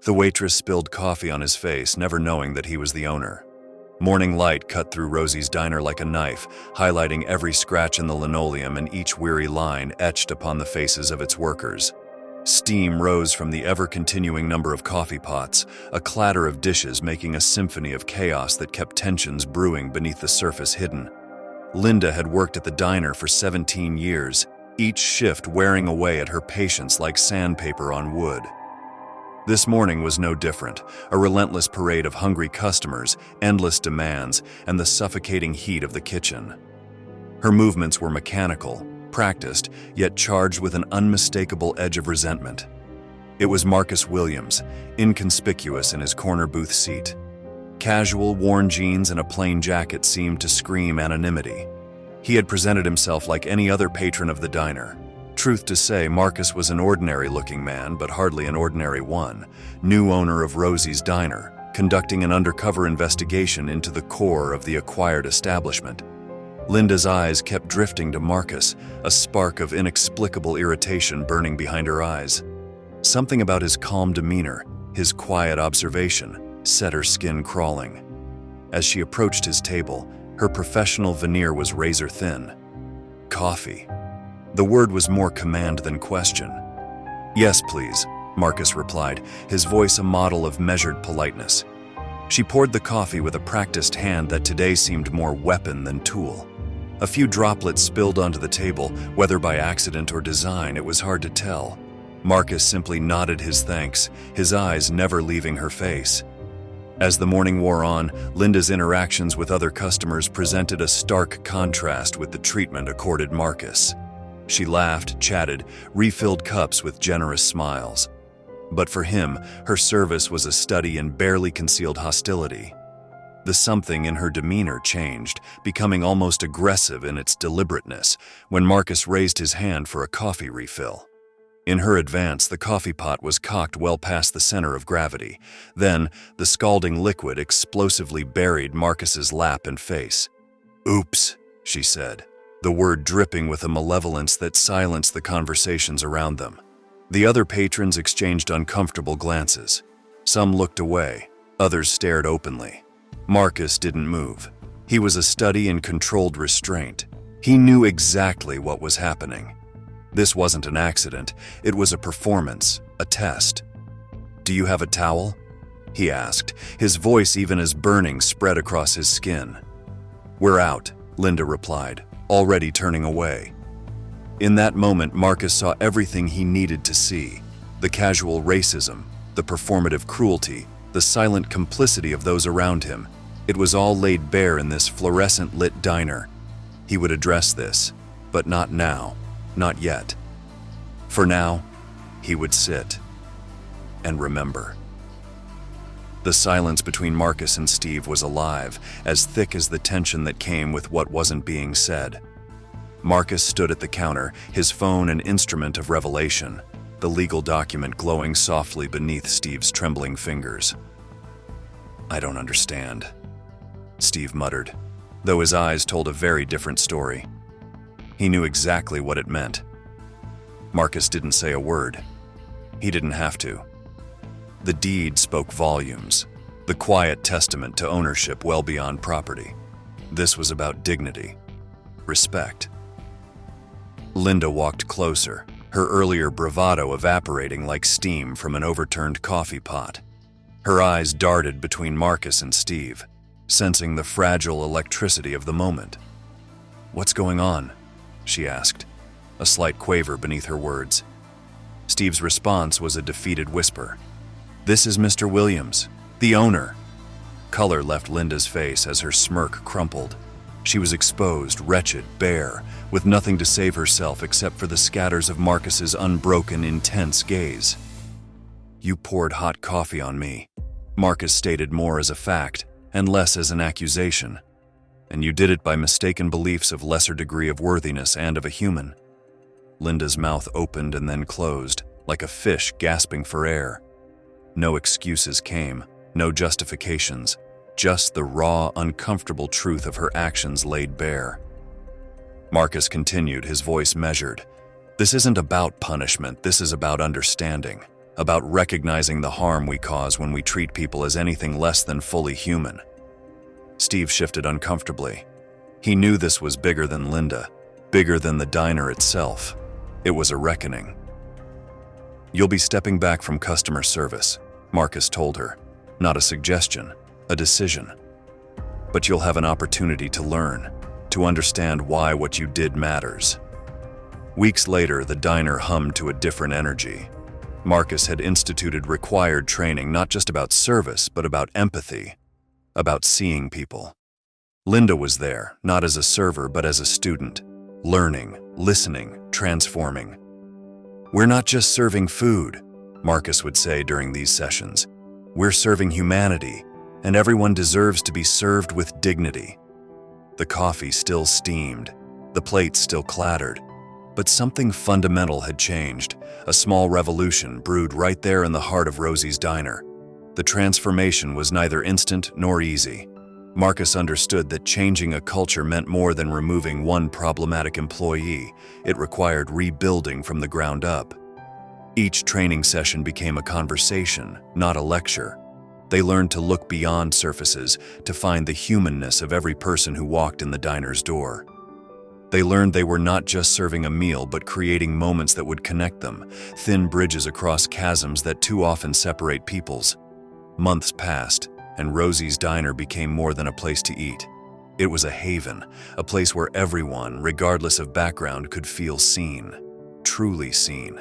The waitress spilled coffee on his face, never knowing that he was the owner. Morning light cut through Rosie's diner like a knife, highlighting every scratch in the linoleum and each weary line etched upon the faces of its workers. Steam rose from the ever-continuing number of coffee pots, a clatter of dishes making a symphony of chaos that kept tensions brewing beneath the surface hidden. Linda had worked at the diner for 17 years, each shift wearing away at her patience like sandpaper on wood. This morning was no different, a relentless parade of hungry customers, endless demands, and the suffocating heat of the kitchen. Her movements were mechanical, practiced, yet charged with an unmistakable edge of resentment. It was Marcus Williams, inconspicuous in his corner booth seat. Casual, worn jeans and a plain jacket seemed to scream anonymity. He had presented himself like any other patron of the diner. Truth to say, Marcus was an ordinary-looking man, but hardly an ordinary one, new owner of Rosie's Diner, conducting an undercover investigation into the core of the acquired establishment. Linda's eyes kept drifting to Marcus, a spark of inexplicable irritation burning behind her eyes. Something about his calm demeanor, his quiet observation, set her skin crawling. As she approached his table, her professional veneer was razor-thin. Coffee. The word was more command than question. "Yes, please," Marcus replied, his voice a model of measured politeness. She poured the coffee with a practiced hand that today seemed more weapon than tool. A few droplets spilled onto the table, whether by accident or design, it was hard to tell. Marcus simply nodded his thanks, his eyes never leaving her face. As the morning wore on, Linda's interactions with other customers presented a stark contrast with the treatment accorded Marcus. She laughed, chatted, refilled cups with generous smiles. But for him, her service was a study in barely concealed hostility. The something in her demeanor changed, becoming almost aggressive in its deliberateness, when Marcus raised his hand for a coffee refill. In her advance, the coffee pot was cocked well past the center of gravity. Then, the scalding liquid explosively buried Marcus's lap and face. "Oops," she said, the word dripping with a malevolence that silenced the conversations around them. The other patrons exchanged uncomfortable glances. Some looked away, others stared openly. Marcus didn't move. He was a study in controlled restraint. He knew exactly what was happening. This wasn't an accident, it was a performance, a test. "Do you have a towel?" he asked, his voice even as burning spread across his skin. "We're out," Linda replied, already turning away. In that moment, Marcus saw everything he needed to see: the casual racism, the performative cruelty, the silent complicity of those around him. It was all laid bare in this fluorescent-lit diner. He would address this, but not now, not yet. For now, he would sit and remember. The silence between Marcus and Steve was alive, as thick as the tension that came with what wasn't being said. Marcus stood at the counter, his phone an instrument of revelation, the legal document glowing softly beneath Steve's trembling fingers. "I don't understand," Steve muttered, though his eyes told a very different story. He knew exactly what it meant. Marcus didn't say a word. He didn't have to. The deed spoke volumes, the quiet testament to ownership well beyond property. This was about dignity, respect. Linda walked closer, her earlier bravado evaporating like steam from an overturned coffee pot. Her eyes darted between Marcus and Steve, sensing the fragile electricity of the moment. "What's going on?" she asked, a slight quaver beneath her words. Steve's response was a defeated whisper. "This is Mr. Williams, the owner." Color left Linda's face as her smirk crumpled. She was exposed, wretched, bare, with nothing to save herself except for the scatters of Marcus's unbroken, intense gaze. "You poured hot coffee on me," Marcus stated more as a fact and less as an accusation. "And you did it by mistaken beliefs of lesser degree of worthiness and of a human." Linda's mouth opened and then closed, like a fish gasping for air. No excuses came, no justifications, just the raw, uncomfortable truth of her actions laid bare. Marcus continued, his voice measured. "This isn't about punishment, this is about understanding. about recognizing the harm we cause when we treat people as anything less than fully human. Steve shifted uncomfortably. He knew this was bigger than Linda, bigger than the diner itself. It was a reckoning. "You'll be stepping back from customer service," Marcus told her. "Not a suggestion, a decision. But you'll have an opportunity to learn, to understand why what you did matters." Weeks later, the diner hummed to a different energy. Marcus had instituted required training not just about service, but about empathy, about seeing people. Linda was there, not as a server, but as a student, learning, listening, transforming. "We're not just serving food," Marcus would say during these sessions. "We're serving humanity, and everyone deserves to be served with dignity." The coffee still steamed, the plates still clattered, but something fundamental had changed, a small revolution brewed right there in the heart of Rosie's diner. The transformation was neither instant nor easy. Marcus understood that changing a culture meant more than removing one problematic employee. It required rebuilding from the ground up. Each training session became a conversation, not a lecture. They learned to look beyond surfaces, to find the humanness of every person who walked in the diner's door. They learned they were not just serving a meal, but creating moments that would connect them, thin bridges across chasms that too often separate peoples. Months passed, and Rosie's diner became more than a place to eat. It was a haven, a place where everyone, regardless of background, could feel seen, truly seen.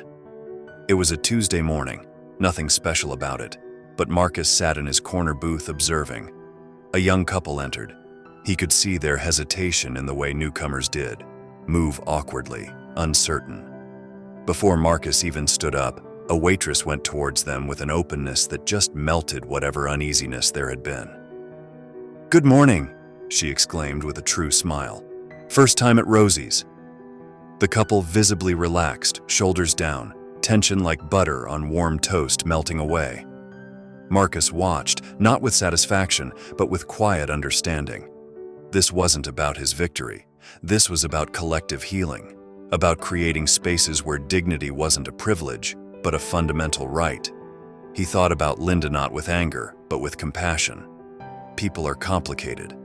It was a Tuesday morning, nothing special about it, but Marcus sat in his corner booth observing. A young couple entered. He could see their hesitation in the way newcomers did, move awkwardly, uncertain. Before Marcus even stood up, a waitress went towards them with an openness that just melted whatever uneasiness there had been. "Good morning," she exclaimed with a true smile. "First time at Rosie's." The couple visibly relaxed, shoulders down, tension like butter on warm toast melting away. Marcus watched, not with satisfaction, but with quiet understanding. This wasn't about his victory. This was about collective healing, about creating spaces where dignity wasn't a privilege, but a fundamental right. He thought about Linda not with anger, but with compassion. People are complicated.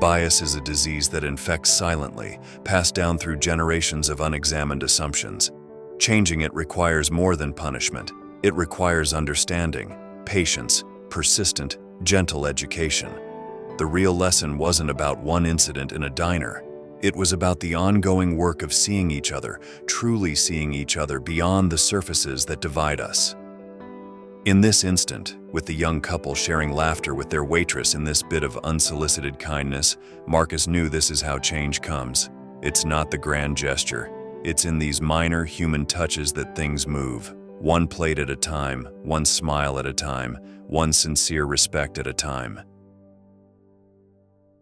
Bias is a disease that infects silently, passed down through generations of unexamined assumptions. Changing it requires more than punishment. It requires understanding, patience, persistent, gentle education. The real lesson wasn't about one incident in a diner. It was about the ongoing work of seeing each other, truly seeing each other beyond the surfaces that divide us. In this instant, with the young couple sharing laughter with their waitress in this bit of unsolicited kindness, Marcus knew this is how change comes. It's not the grand gesture. It's in these minor human touches that things move. One plate at a time, one smile at a time, one sincere respect at a time.